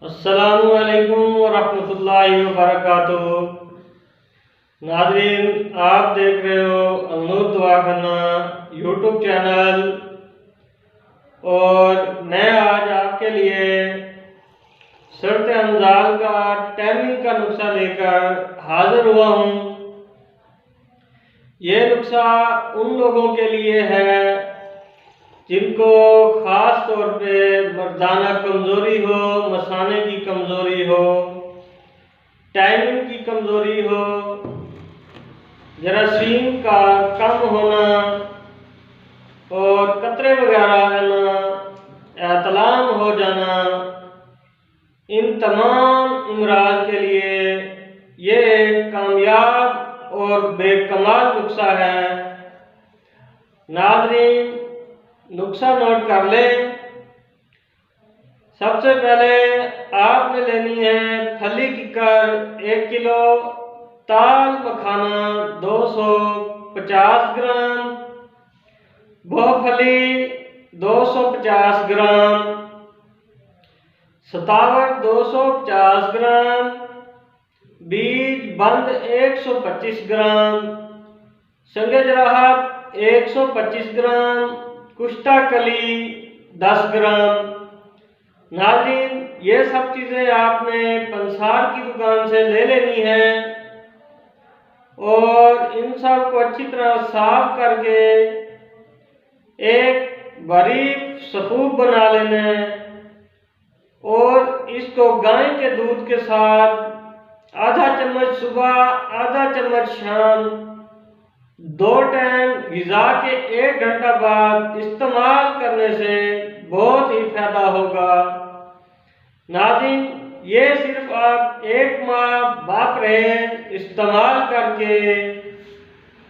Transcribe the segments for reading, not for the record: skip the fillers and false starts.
अस्सलामुअलैकुम वरहमतुल्लाहि वबरकातुहू। नाज़रीन, आप देख रहे हो अलनूर दवाखाना यूट्यूब चैनल और मैं आज आपके लिए शर्त अंजाल का टाइमिंग का नुस्खा लेकर हाजिर हुआ हूँ। ये नुस्खा उन लोगों के लिए है जिनको ख़ास तौर पे मर्दाना कमज़ोरी हो, मसाने की कमज़ोरी हो, टाइमिंग की कमज़ोरी हो, जरासीम का कम होना और कतरे वगैरह आना, एतलाम हो जाना, इन तमाम इमराज के लिए ये एक कामयाब और बेकमाल नुस्खा है। नाज़रीन, नुस्खा नोट कर लें। सबसे पहले आपने लेनी है फली किकर 1 किलो, ताल मखाना 250 ग्राम, बहुफली 250 ग्राम, सतावट 250 ग्राम, बीज बंद 125 ग्राम, संगे जराहत 125 ग्राम, कुश्ता कली 10 ग्राम। नाज़रीन, ये सब चीज़ें आपने पंसार की दुकान से ले लेनी है और इन सब को अच्छी तरह साफ करके एक बारीक सफूफ बना लेना है और इसको गाय के दूध के साथ आधा चम्मच सुबह, आधा चम्मच शाम, 2 टाइम ग़िज़ा के 1 घंटा बाद इस्तेमाल करने से बहुत ही फायदा होगा। नाज़रीन, ये सिर्फ आप 1 माह बाप रहे इस्तेमाल करके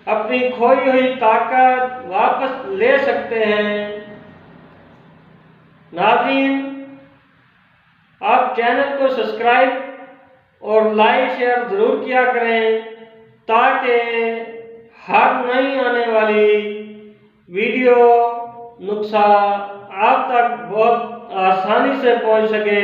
अपनी खोई हुई ताकत वापस ले सकते हैं। नाज़रीन, आप चैनल को सब्सक्राइब और लाइक शेयर ज़रूर किया करें ताकि हर नई आने वाली वीडियो नुस्खा आप तक बहुत आसानी से पहुंच सके।